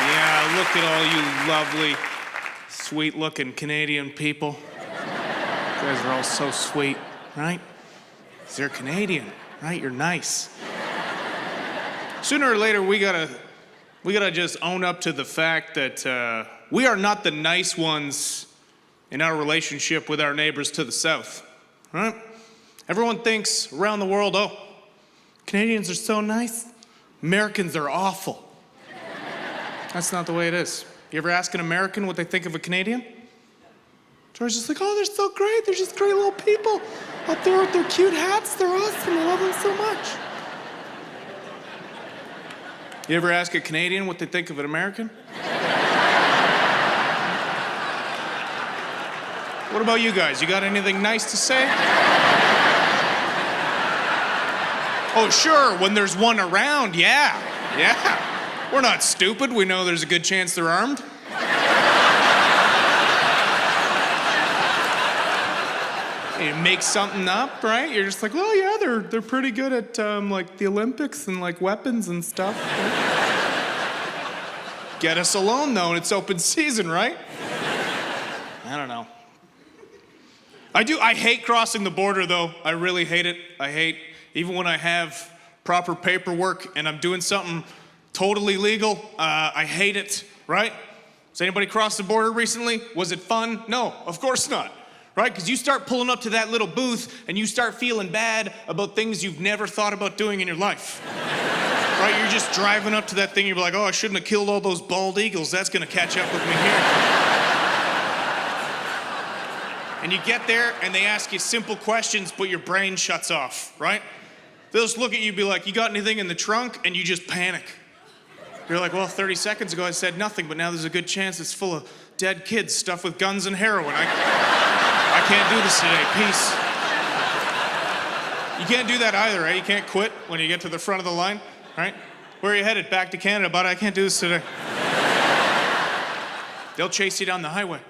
Yeah, look at all you lovely, sweet-looking Canadian people. You guys are all so sweet, right? 'Cause you're Canadian, right? You're nice. Sooner or later, we gotta just own up to the fact that we are not the nice ones in our relationship with our neighbors to the south, right? Everyone thinks around the world, oh, Canadians are so nice. Americans are awful. That's not the way it is. You ever ask an American what they think of a Canadian? George's just like, oh, they're so great. They're just great little people out there with their cute hats. They're awesome. I love them so much. You ever ask a Canadian what they think of an American? What about you guys? You got anything nice to say? Oh, sure, when there's one around, yeah. We're not stupid. We know there's a good chance they're armed. You make something up, right? You're just like, well, yeah, they're pretty good at like the Olympics and like weapons and stuff. Get us alone though, and it's open season, right? I don't know. I hate crossing the border though. I really hate it. Even when I have proper paperwork and I'm doing something totally legal, I hate it, right? Has anybody crossed the border recently? Was it fun? No, of course not. Right? Because you start pulling up to that little booth and you start feeling bad about things you've never thought about doing in your life. Right? You're just driving up to that thing, you're like, oh, I shouldn't have killed all those bald eagles. That's going to catch up with me here. And you get there and they ask you simple questions, but your brain shuts off, right? They'll just look at you and be like, you got anything in the trunk? And you just panic. You're like, well, 30 seconds ago I said nothing, but now there's a good chance it's full of dead kids stuffed with guns and heroin. I can't do this today, peace. You can't do that either, right? You can't quit when you get to the front of the line, right? Where are you headed? Back to Canada, but I can't do this today. They'll chase you down the highway.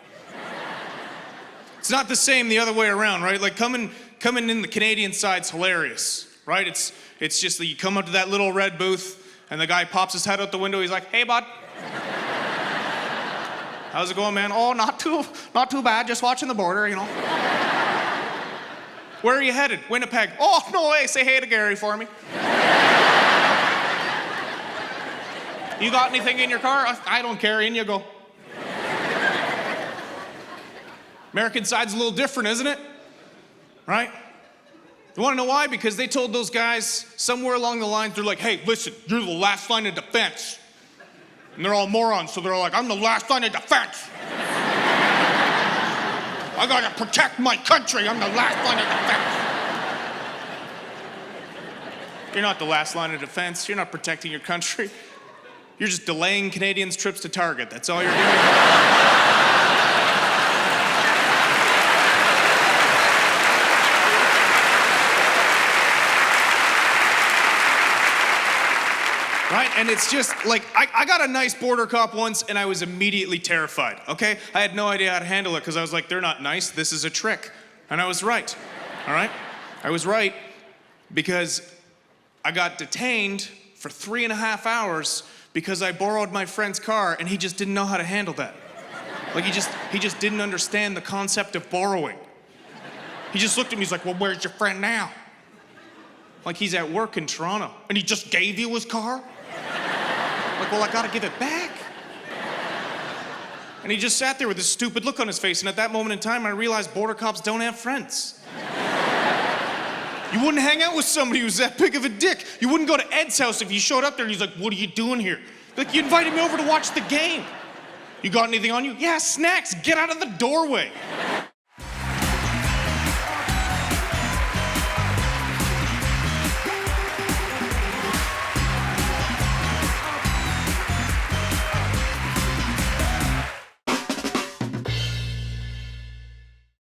It's not the same the other way around, right? Like coming in the Canadian side's hilarious, right? It's just that you come up to that little red booth and the guy pops his head out the window, he's like, hey, bud. How's it going, man? Oh, not too bad, just watching the border, you know. Where are you headed? Winnipeg. Oh, no way, say hey to Gary for me. You got anything in your car? I don't care, in you go. American side's a little different, isn't it? Right? You wanna know why? Because they told those guys somewhere along the lines, they're like, hey, listen, you're the last line of defense. And they're all morons, so they're all like, I'm the last line of defense. I gotta protect my country, I'm the last line of defense. You're not the last line of defense, you're not protecting your country. You're just delaying Canadians' trips to Target, that's all you're doing. Right? And it's just like, I got a nice border cop once and I was immediately terrified, okay? I had no idea how to handle it because I was like, they're not nice, this is a trick. And I was right, all right? I was right because I got detained for 3.5 hours because I borrowed my friend's car and he just didn't know how to handle that. Like he just didn't understand the concept of borrowing. He just looked at me, he's like, well, where's your friend now? Like he's at work in Toronto and he just gave you his car? Like, well, I gotta give it back. And he just sat there with this stupid look on his face, and at that moment in time, I realized border cops don't have friends. You wouldn't hang out with somebody who's that big of a dick. You wouldn't go to Ed's house if you showed up there and he's like, what are you doing here? Like, you invited me over to watch the game. You got anything on you? Yeah, snacks, get out of the doorway.